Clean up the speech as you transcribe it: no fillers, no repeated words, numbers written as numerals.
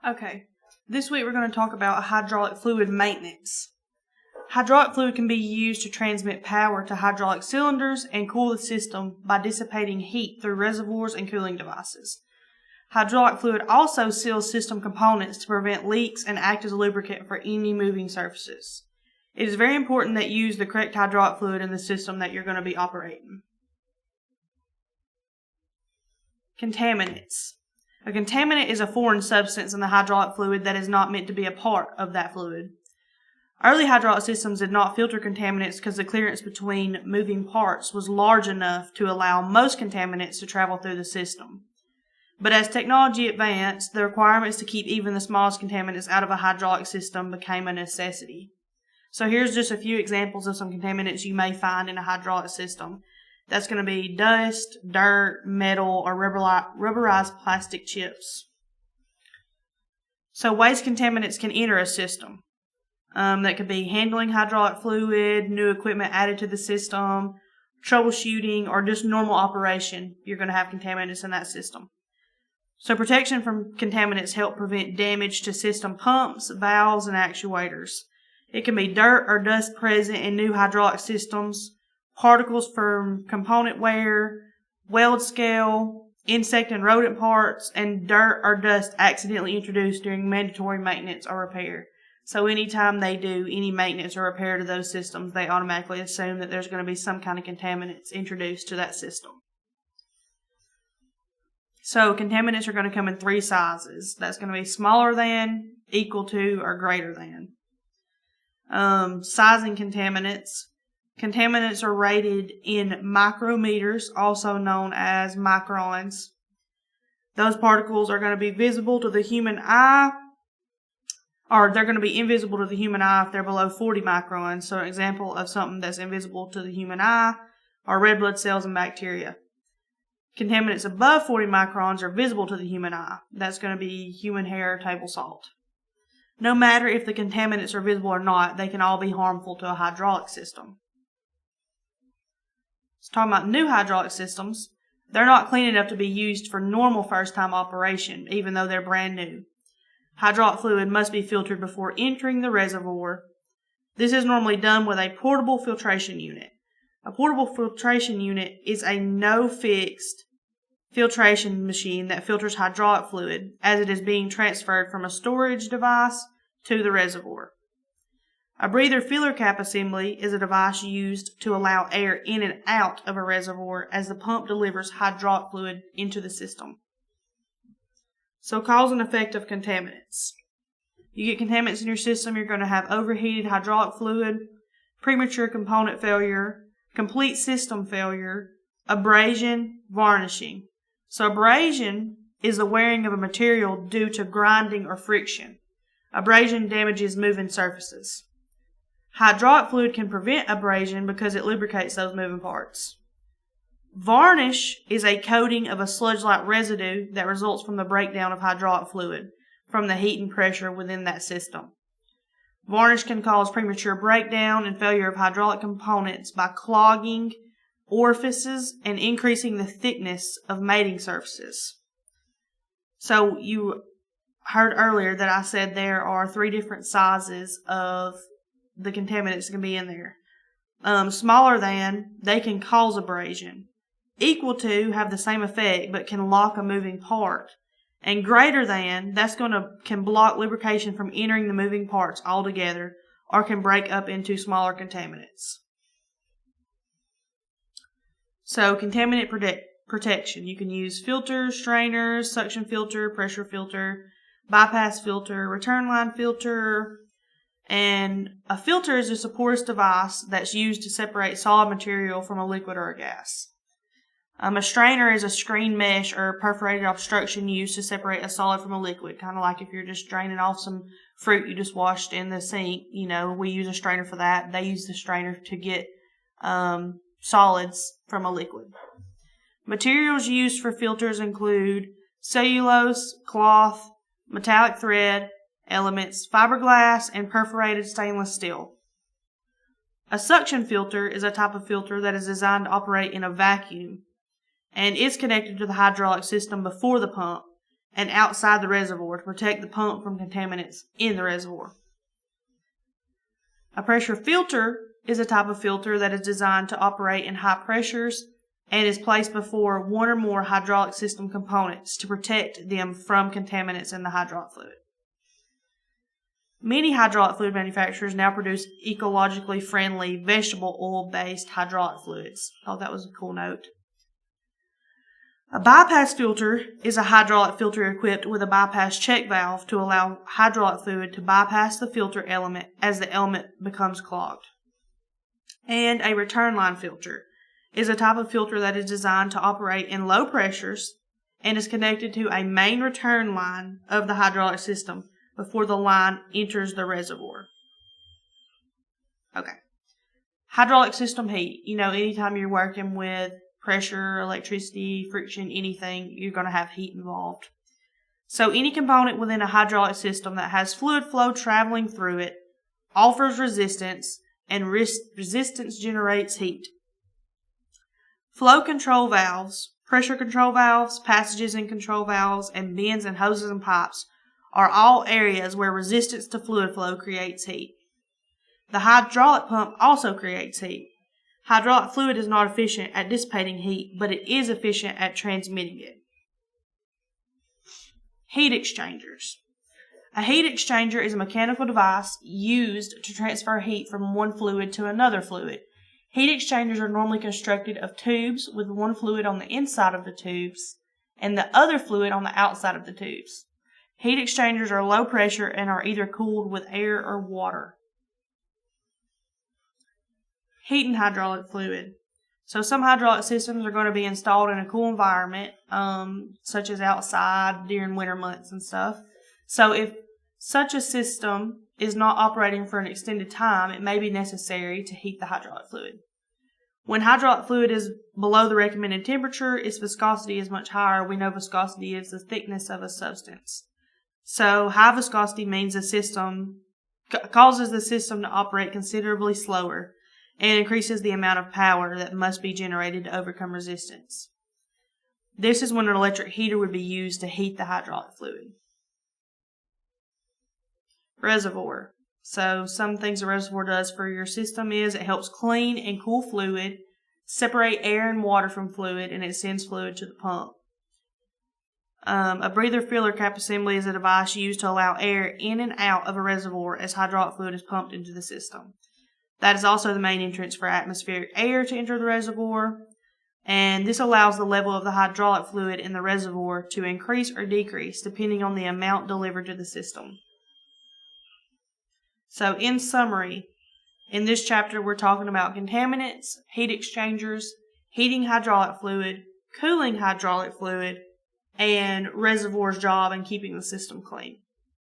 Okay, this week we're going to talk about hydraulic fluid maintenance. Hydraulic fluid can be used to transmit power to hydraulic cylinders and cool the system by dissipating heat through reservoirs and cooling devices. Hydraulic fluid also seals system components to prevent leaks and act as a lubricant for any moving surfaces. It is very important that you use the correct hydraulic fluid in the system that you're going to be operating. Contaminants. A contaminant is a foreign substance in the hydraulic fluid that is not meant to be a part of that fluid. Early hydraulic systems did not filter contaminants because the clearance between moving parts was large enough to allow most contaminants to travel through the system. But as technology advanced, the requirements to keep even the smallest contaminants out of a hydraulic system became a necessity. So here's just a few examples of some contaminants you may find in a hydraulic system. That's going to be dust, dirt, metal, or rubberized plastic chips. So waste contaminants can enter a system. That could be handling hydraulic fluid, new equipment added to the system, troubleshooting, or just normal operation. You're going to have contaminants in that system. So protection from contaminants help prevent damage to system pumps, valves, and actuators. It can be dirt or dust present in new hydraulic systems, particles from component wear, weld scale, insect and rodent parts, and dirt or dust accidentally introduced during mandatory maintenance or repair. So anytime they do any maintenance or repair to those systems, they automatically assume that there's going to be some kind of contaminants introduced to that system. So contaminants are going to come in 3 sizes. That's going to be smaller than, equal to, or greater than. Sizing contaminants. Contaminants are rated in micrometers, also known as microns. Those particles are going to be visible to the human eye, or they're going to be invisible to the human eye if they're below 40 microns. So an example of something that's invisible to the human eye are red blood cells and bacteria. Contaminants above 40 microns are visible to the human eye. That's going to be human hair or table salt. No matter if the contaminants are visible or not, they can all be harmful to a hydraulic system. So talking about new hydraulic systems, they're not clean enough to be used for normal first-time operation, even though they're brand new. Hydraulic fluid must be filtered before entering the reservoir. This is normally done with a portable filtration unit. A portable filtration unit is a no-fixed filtration machine that filters hydraulic fluid as it is being transferred from a storage device to the reservoir. A breather filler cap assembly is a device used to allow air in and out of a reservoir as the pump delivers hydraulic fluid into the system. So cause and effect of contaminants. You get contaminants in your system, you're going to have overheated hydraulic fluid, premature component failure, complete system failure, abrasion, varnishing. So abrasion is the wearing of a material due to grinding or friction. Abrasion damages moving surfaces. Hydraulic fluid can prevent abrasion because it lubricates those moving parts. Varnish is a coating of a sludge-like residue that results from the breakdown of hydraulic fluid from the heat and pressure within that system. Varnish can cause premature breakdown and failure of hydraulic components by clogging orifices and increasing the thickness of mating surfaces. So you heard earlier that I said there are 3 different sizes of the contaminants that can be in there. Smaller than, they can cause abrasion. Equal to, have the same effect but can lock a moving part. And greater than, can block lubrication from entering the moving parts altogether or can break up into smaller contaminants. So contaminant protection. You can use filters, strainers, suction filter, pressure filter, bypass filter, return line filter. And a filter is a porous device that's used to separate solid material from a liquid or a gas. A strainer is a screen mesh or perforated obstruction used to separate a solid from a liquid. Kind of like if you're just draining off some fruit you just washed in the sink. We use a strainer for that. They use the strainer to get solids from a liquid. Materials used for filters include cellulose, cloth, metallic thread, elements, fiberglass, and perforated stainless steel. A suction filter is a type of filter that is designed to operate in a vacuum and is connected to the hydraulic system before the pump and outside the reservoir to protect the pump from contaminants in the reservoir. A pressure filter is a type of filter that is designed to operate in high pressures and is placed before one or more hydraulic system components to protect them from contaminants in the hydraulic fluid. Many hydraulic fluid manufacturers now produce ecologically friendly vegetable oil-based hydraulic fluids. I thought that was a cool note. A bypass filter is a hydraulic filter equipped with a bypass check valve to allow hydraulic fluid to bypass the filter element as the element becomes clogged. And a return line filter is a type of filter that is designed to operate in low pressures and is connected to a main return line of the hydraulic system before the line enters the reservoir. Okay. Hydraulic system heat. Anytime you're working with pressure, electricity, friction, anything, you're going to have heat involved. So any component within a hydraulic system that has fluid flow traveling through it offers resistance, and resistance generates heat. Flow control valves, pressure control valves, passages and control valves, and bends and hoses and pipes are all areas where resistance to fluid flow creates heat. The hydraulic pump also creates heat. Hydraulic fluid is not efficient at dissipating heat, but it is efficient at transmitting it. Heat exchangers. A heat exchanger is a mechanical device used to transfer heat from one fluid to another fluid. Heat exchangers are normally constructed of tubes with one fluid on the inside of the tubes and the other fluid on the outside of the tubes. Heat exchangers are low pressure and are either cooled with air or water. Heating hydraulic fluid. So some hydraulic systems are going to be installed in a cool environment, such as outside during winter months and stuff. So if such a system is not operating for an extended time, it may be necessary to heat the hydraulic fluid. When hydraulic fluid is below the recommended temperature, its viscosity is much higher. We know viscosity is the thickness of a substance. So high viscosity means the system causes the system to operate considerably slower and increases the amount of power that must be generated to overcome resistance. This is when an electric heater would be used to heat the hydraulic fluid. Reservoir. So some things a reservoir does for your system is it helps clean and cool fluid, separate air and water from fluid, and it sends fluid to the pump. A breather filler cap assembly is a device used to allow air in and out of a reservoir as hydraulic fluid is pumped into the system. That is also the main entrance for atmospheric air to enter the reservoir, and this allows the level of the hydraulic fluid in the reservoir to increase or decrease depending on the amount delivered to the system. So in summary, in this chapter we're talking about contaminants, heat exchangers, heating hydraulic fluid, cooling hydraulic fluid, and reservoir's job in keeping the system clean.